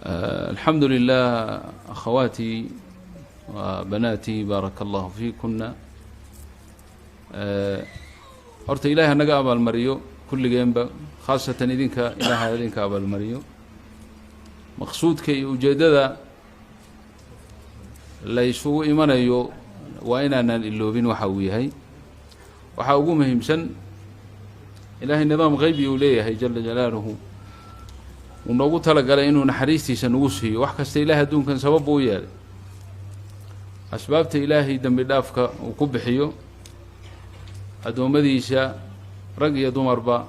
الحمد لله أخواتي وبناتي بارك الله فيكن. horta ilaahay naga abaalmariyo kulligeenba khaasatan idinka ilaahay idinka abaalmariyo. maqsuudka iyo ujeedada la isugu imanayo waa inaanan iloobin waxa uu yahay. waxa ugu muhiimsan ilaahay nidaam qaybi uu leeyahay jalla jalaaluhu uu noogu talagalay inuu naxariistiisa nagu siiyo. wax kasta ilaahay adduunkan sabab uu yeelay. asbaabta ilaahay dambi dhaafka uu ku bixiyo adoomadiisa rag iyo dumarba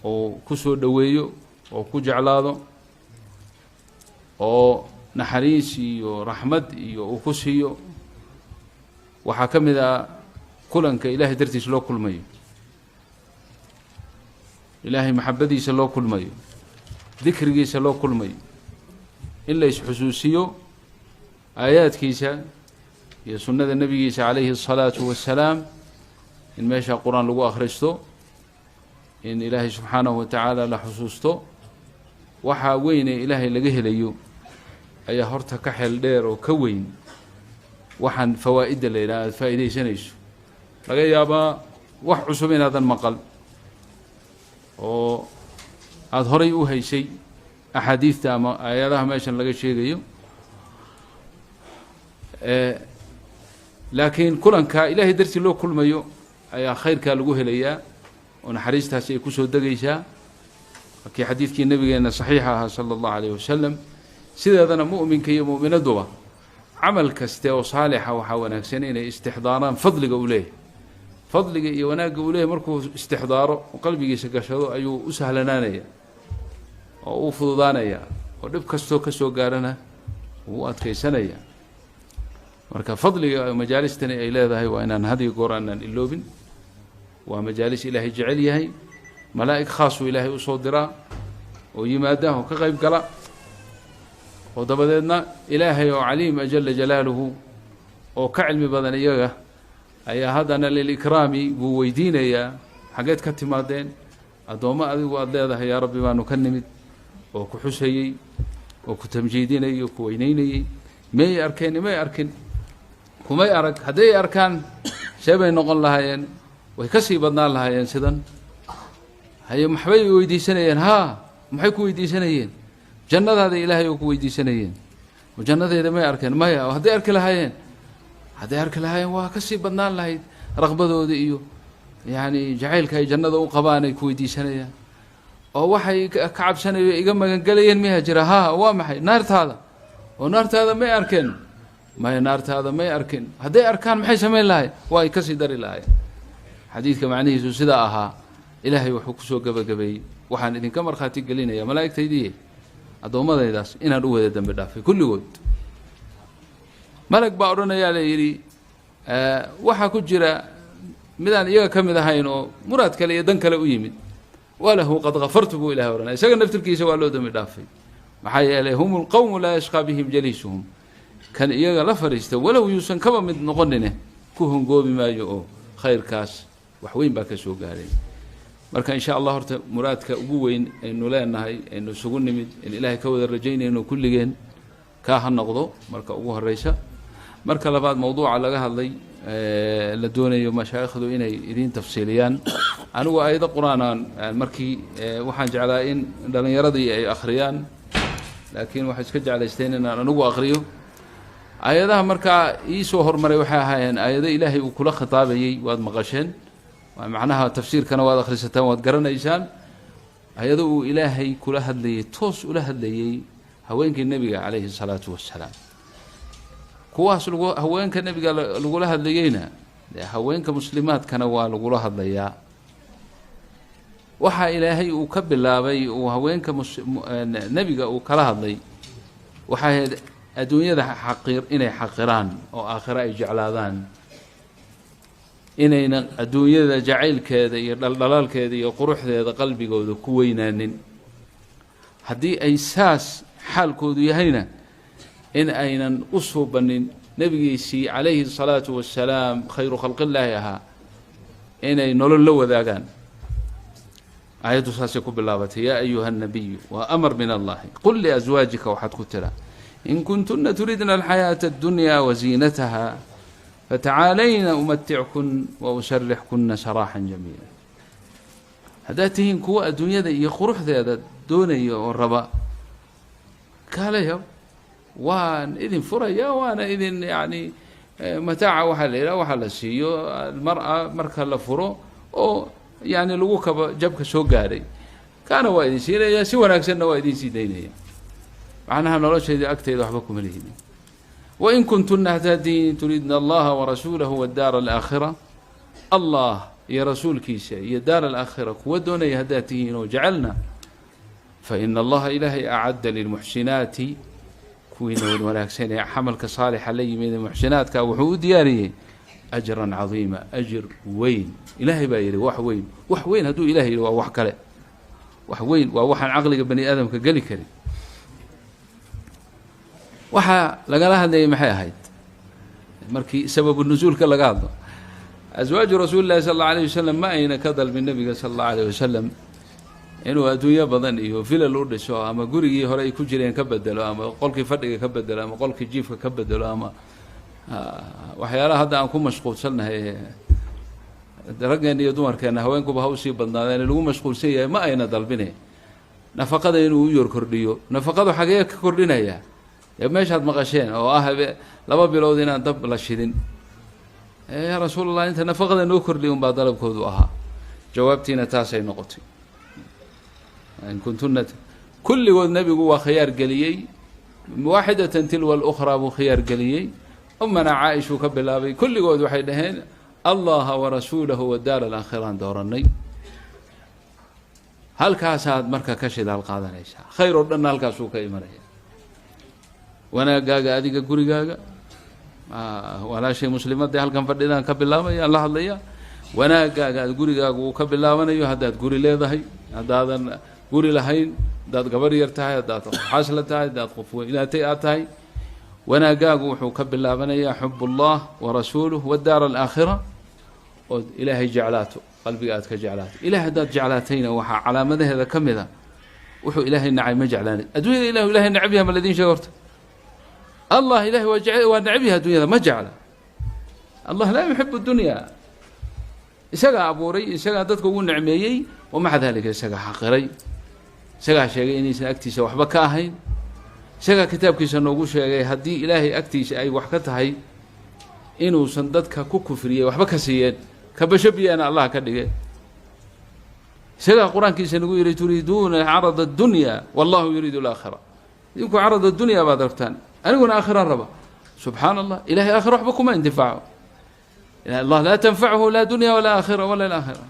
oo ku soo dhaweeyo oo ku jeclaado oo naxariis iyo raxmad iyo uu ku siiyo. waxaa ka mid ah kulanka ilaahay dartiis loo kulmayo, ilaahay maxabadiisa loo kulmayo, dikrigiisa loo kulmayo, in la isxusuusiyo aayaadkiisa iyo sunnada nebigiisa calayhi الsalaatu wassalaam, in meesha qur-aan lagu akhristo, in ilaahay subxaanahu wa tacaala la xusuusto. waxaa weyn ee ilaahay laga helayo ayaa horta ka xeel dheer oo ka weyn waxaan fawaa'idda la yidhaha aada faa'iidaysanayso. laga yaabaa wax cusub inaadan maqal oo aada horay u haysay axaadiidta ama aayadaha meeshan laga sheegayo, laakiin kulanka ilaahay dartii loo kulmayo ayaa khayrkaa lagu helayaa oo naxariistaasi ay ku soo degaysaa. markii xadiidkii nabigeena saxiixa ahaa sala allahu calayh wasalam, sideedana mu'minka iyo mu'minaduba camal kaste oo saalixa waxaa wanaagsan inay istixdaaraan fadliga uu leeyahay. fadliga iyo wanaagga uu leeyahay markuu istixdaaro oo qalbigiisa gashado ayuu u sahlanaanaya oo u fududaanaya oo dhib kastoo ka soo gaarana wuu u adkaysanaya. marka fadliga majaalistani ay leedahay waa inaan had iyo goor aanan iloobin. waa majaalis ilaahay jecel yahay, malaa'ig khaasuu ilaahay usoo diraa oo yimaada oo ka qayb gala, oo dabadeedna ilaahay oo caliima jalla jalaaluhu oo ka cilmi badan iyaga ayaa haddana lilikraami buu weydiinayaa xaggeed ka timaadeen. addoommo adigu aada leedahay yaa rabbi baanu ka nimid, oo ku xusayey oo ku tamjiidinayay oo ku weynaynayey. may arkeen may arkin, kumay arag. hadday arkaan see bay noqon lahaayeen? way ka sii badnaan lahaayeen sidan. haye maxbay weydiisanayeen? maxay ku weydiisanayeen? jannadaada ilaahay oo ku weydiisanayeen. jannadeeda may arkeen? maya. hadday arki lahaayeen waa ka sii badnaan lahayd raqbadooda iyo yacni jacaylka ay jannada u qabaan ay ku weydiisanayaan. oo waxay ka cabsanayo iga magangelayeen miyaa jira? waa maxay? naartaada. oo naartaada may arkeen? maya, naartaada may arkin. hadday arkaan maxay samayn lahayn? waa ay ka sii dari lahayn. xadiidka macnihiisu sidaa ahaa. ilaahay wuxuu ku soo gebagabeeyey, waxaan idinka markhaati gelinaya malaa'igtaydiiye addoommadaydaas inaan u wada dembi dhaafay kulligood. malag baa odhanayaa la yidhi waxaa ku jira midaan iyaga ka mid ahayn oo muraad kale iyo dan kale u yimid. walahu qad kafartu buu ilahay odhanaya. isaga naftirkiisa waa loo dembi dhaafay. maxaa yeelay hum lqowmu laa yashqaa bihim jaliisuhum. kan iyaga la fadhiista walow yuusan kaba mid noqonine ku hongoobi maayo oo khayrkaas wax weyn baa ka soo gaaray. marka in sha allah horta muraadka ugu weyn aynu leenahay aynu isugu nimid in ilaahay ka wada rajaynayno kulligeen kaa ha noqdo marka ugu horeysa. marka labaad mawduuca laga hadlay la doonayo mashaayikhdu inay idiin tafsiiliyaan. anigu aayado qur-aanaan markii waxaan jeclaa in dhallinyaradii ay akhriyaan, laakiin waxay iska jeclaysteen inaan anigu akhriyo. aayadaha markaa ii soo hormaray waxay ahaayeen aayado ilaahay uu kula khitaabayey. waad maqasheen, macnaha tafsiirkana waad akhrisataan, waad garanaysaan. ayado uu ilaahay kula hadlayey, toos ula hadlayey haweenkii nebiga calayhi salaatu wassalaam. kuwaas haweenka nebiga lagula hadlayeyna dee haweenka muslimaadkana waa lagula hadlayaa. waxaa ilaahay uu ka bilaabay uu haweenka nebiga uu kala hadlay waxay ahayd adduunyada inay xaqiraan oo aakhiro ay jeclaadaan, inayna adduunyada jacaylkeeda iyo dhaldhalaalkeeda iyo quruxdeeda qalbigooda ku weynaanin. haddii ay saas xaalkoodu yahayna in aynan u suubanin nebigiisii calayhi الsalaatu wassalaam khayru khalqillaahi ahaa inay nolol la wadaagaan. آية ساسكو بالله يا أيها النبي وأمر من الله قل لأزواجك وحد كتلا إن كنتن تريدن الحياة الدنيا وزينتها فتعالين أمتعكن وأسرحكن سراحا جميلا. هداتهن كوا الدنيا ذي يخرح ذي دوني والرباء قال يا وان إذن فريا وأنا إذن يعني متاع وحليلة وحلسيو المرأة مركا لفرو أو يعني لوك جبك سوقاري كان وايدين سينا سوى ناكسنا وايدين سيدين معناها نرى شيء أكثر يضحبكم الهين. وإن كنتن هتدين تريدن الله ورسوله والدار الآخرة الله يا رسول كيسا يا دار الآخرة ودون يهداتهن وجعلنا فإن الله إلهي أعد للمحسنات كوين والملاكسين حملك صالح علي من المحسنات كوحود دياري أجرا عظيما أجر وين إلهي بايري وحوين وحوين هدو إلهي وحكله وحوين ووحن عقلك بني آدم كقلي كريم وحا لقالها دي محي هايد مركي سبب النزول كاللقاضة أزواج رسول الله صلى الله عليه وسلم ما أين كذل من النبي صلى الله عليه وسلم إنه أدوية بدن إيو فيلا الأرض سوا أما قرية هراي كجرين كبدلوا أما قولك فرق كبدلوا أما قولك جيف كبدلوا أما وحيالا هذا أنكم مشغول سلنا هي رجعني يدور كان هوينكم بهوسي بدنا لأن لو مشغول سيء ما أين ضلبني نفقد إنه يور كرديو نفقد حاجة كردنا يا مشهد مغشين أو لما بيلودينا دب لشيدين يا رسول الله أنت نفقد إنه كرديهم بعد ضرب كودوها جوابتنا تاسع نقطة إن كنتن كل والنبي هو خيار قليي واحدة تلو الأخرى بخيار قليي أمنا عائشة كبلابي كل قود وحيدهن الله ورسوله والدار الآخرة دورني هل كاسات مركا كشد القاضي ليس خير لنا الكاسوك إيمانية وانا قاقا أديك قوري قاقا ولا شيء مسلمات دي هل كان فردنا كبلابي الله الله وانا قاقا قوري قاقا وكبلابي هداد قوري ليه ذهي هداد قوري لهين داد قبر يرتاي داد حاصلتاي داد قفوة إلى تياتاي وانا قاقو وحوكب الله بني حب الله ورسوله والدار الآخرة إلهي جعلاته قلبي آتك جعلاته إلهي داد جعلاتين وحا على مدى هذا كم ذا وحو إلهي النعي ما جعلاني أدوية إلهي النعبيها من الذين شغرت الله إلهي ونعبيها الدنيا ما جعل الله لا يحب الدنيا إساقا أبوري إساقا دادكو نعميي ومع ذلك إساقا حقيري إساقا شاقيني سنأكتي سوحبا كاهين isaga kitaabkiisa noogu sheegay haddii ilaahay agtiisa ay wax ka tahay inuusan dadka ku kufriyay waxba ka siiyeen ka bashabiyana Allah ka dhigay isaga quraankiisa nagu yiri turiiduuna arada ad-dunya wallahu yuriidu al-aakhirah idinku arada ad-dunya baad rabtaan aniguna aakhirah raba subhanallah ilaahay aakhirah waxba kuma intifaaco Allah la tanfa'uhu la dunya wala aakhirah wala al-aakhirah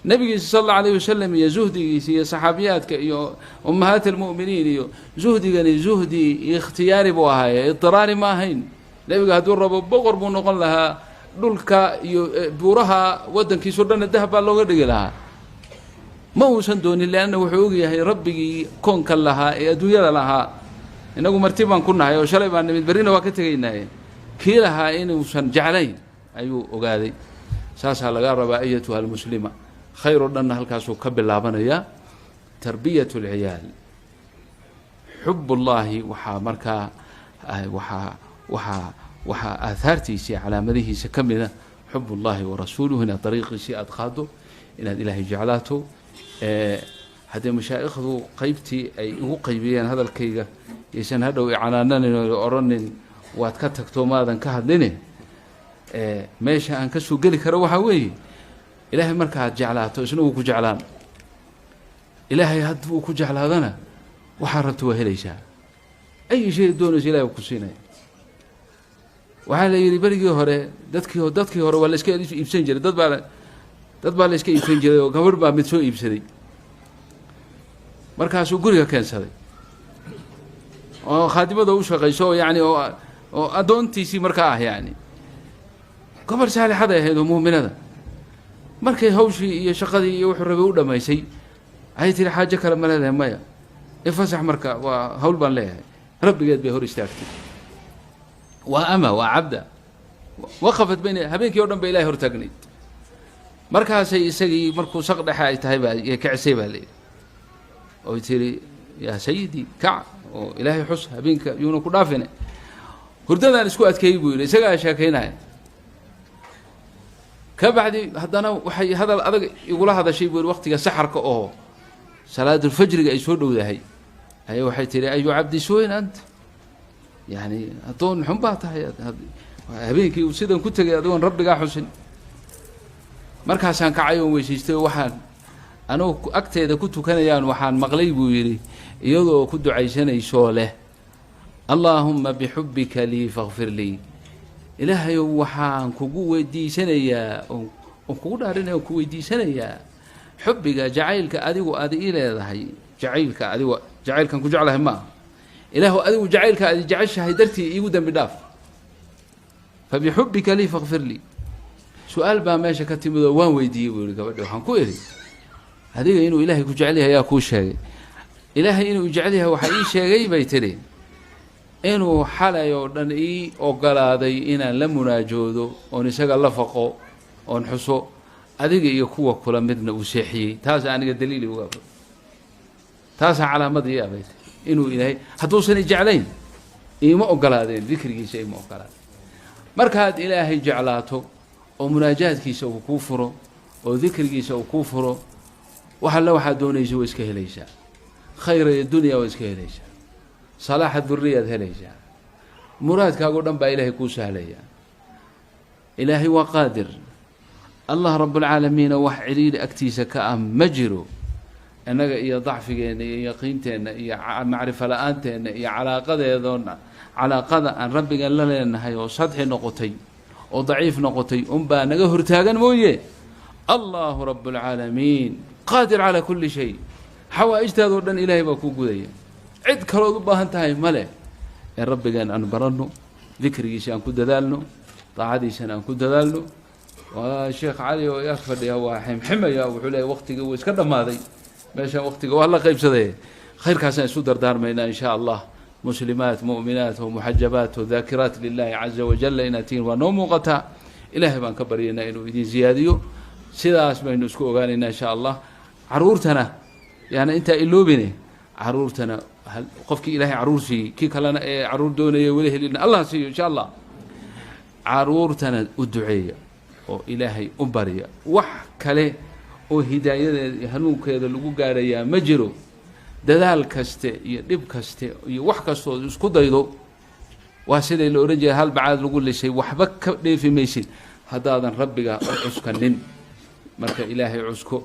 نبي صلى الله عليه وسلم يا زهدي يا صحابيات يا أمهات المؤمنين يا زهدي يعني زهدي اختياري بوهاي اضطراري ما هين نبي هدول رب بقر بنقول لها دولك بورها ودن كي سردنا الذهب الله قد لها ما هو سندوني لأنه حقوقي هي ربي كون كلها أدوية لها إنه مرتبا كنا هي وشلبا نبي وقتنا كي لها إنه سن جعلين أيوه وقاذي ساسها لقى أيتها المسلمة خير لنا هالكاسو كبل لابنيا تربية العيال حب الله وحا مركا وحا آثارتي سي على مديه سكمنا حب الله ورسوله هنا طريق سي أدخاده إن الإله جعلاته هذا مشايخه قيبتي أي هو قيبيا هذا الكيغة يسن هذا إعلانان أورن واتكتكتو ماذا كهدني ماشي أنكسو قلي كروحة وي إلهي مركا جعلاته شنو كو جعلان إلهي هدفو كو جعلادنا وحررته هليشا أي شيء دون إلهي وكسينا وحالا يري بريقي هوري دادكي هوري ولا إسكي إبسان جري داد بالا إسكي إبسان جري وقبر با مدسو إبسادي مركاسو قريقا كان سادي وخادمة دو شغيسو يعني أدونتي سي مركاه يعني قبر سالي حدا يهيدو مؤمن هذا markay hawshii iyo shaqadii iyo wuxuu rabay u dhameysay ay tiri xaaje kale ma leedahay maya ifasax marka waa hawl baan leeyahay rabbigeed bay hor istaagtay waa ama waa abda waqafat bayna habeenkii oo dhan bay ilaahay hor taagnayd markaasay isagii markuu saq dhexe ay tahay baa kacisay baa layidhi oo tiri yaa sayidii kac oo ilaahay xus habeenka yuuna ku dhaafine hurdadaan isku adkeeyey buu yidhi isagaa sheekaynaya ka bacdi haddana waxay hadal adag igula hadashay buu yidhi waqtiga saxarka oo salaadulfajriga ay soo dhowdahay ayaa waxay tihi ayu cabdi suwayn anta yani addoon xun baa tahay habeenkii uu sidan ku tegay adigoon rabbigaa xusin markaasaan kacay oon weysaystay oo waxaan anugu agteeda ku tukanayaan waxaan maqlay buu yidhi iyadoo ku ducaysanaysoo leh allaahumma bixubbika lii fakfir lii ilaahayow waxaan kugu weydiisanayaa oon kugu dhaarinaya oon ku weydiisanayaa xubbiga jacaylka adigu aad ii leedahay jacaylka adigu jacaylkan ku jeclahay maaha ilaahu adigu jacaylka aad jeceshahay dartii iigu dembi dhaaf fabixubbika lii fakfir lii su-aal baa meesha ka timid oo waan weydiiyey buu yihi gabadha waxaan ku idhi adiga inuu ilaahay ku jecel yahay ayaa kuu sheegay ilaahay inuu jecel yahay waxaa ii sheegay bay tidhi inuu xalay oo dhan ii ogolaaday inaan la munaajoodo oon isaga la faqo oon xuso adiga iyo kuwa kula midna uu seexiyey taasa aniga daliili uga aba taasaa calaamadii abay inuu ilaahay hadduusan jeclayn iima ogolaadeen dikrigiisa iima ogolaadeen markaad ilaahay jeclaato oo munaajaadkiisa uu kuu furo oo dikrigiisa uu kuu furo wax alla waxaad doonaysa waa iska helaysaa khayra iyo dunya waa iska helaysaa salaaxa duriyaad helaysaa muraadkaagoo dhan baa ilaahay kuu sahlayaa ilaahay waa qaadir allah rabbulcaalamiina wax ciliili agtiisa ka ah ma jiro innaga iyo dacfigeenna iyo yaqiinteenna iyo macrifo la-aanteena iyo calaaqadeedoona calaaqada aan rabbigan la leenahay oo sadxi noqotay oo daciif noqotay unbaa naga hortaagan mooye allahu rabbulcaalamiin qaadir calaa kulli shay xawaa'ijtaadoo dhan ilaahay baa kuu gudaya cid kalood u baahan tahay male ee rabbigan aan baranno dikrigiisa aan ku dadaalno daacadiisana aan ku dadaalno waa sheekh cali oo ag fadhiya waa ximximaya wuxuu leeyahy waqtigii wuu iska dhammaaday meeshaan waqtiga waa la qaybsaday khayrkaasaan isu dardaarmaynaa in shaa allah مسلمات مؤمنات ومحجبات وذاكرات لله عز وجل إناتين ونومقتا إلهي بان كبرينا إنو إذن زياديو سيداس بين اسكو أغانينا إن شاء الله عرورتنا يعني أنت إلوبيني عرورتنا قفك إلهي عرورسي كي كلنا عرور دوني وله لنا الله سيو إن شاء الله عرورتنا الدعية وإلهي أمبريا وح كله وهداية هنوك هذا اللي قاريا مجرو dadaal kaste iyo dhib kaste iyo wax kastoo isku daydo waa sida la oran jiray hal bacaad lagu lishay waxba ka dheefi maysid haddaadan rabbiga u cuskanin marka ilaahay cusko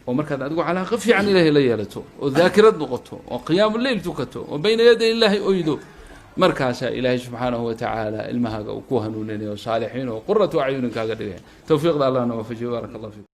oo markaad adigu calaaqa fiican ilaahay la yeelato oo daakirad noqoto oo qiyaamu leyl tukato oo bayna yaday ilaahay oydo markaasaa ilaahay subxaanahu watacaala ilmahaaga uu ku hanuuninayo saalixiin oo quratu acyunin kaaga dhigaya tawfiiqda allahna waafajiyo baaraka allah fiikum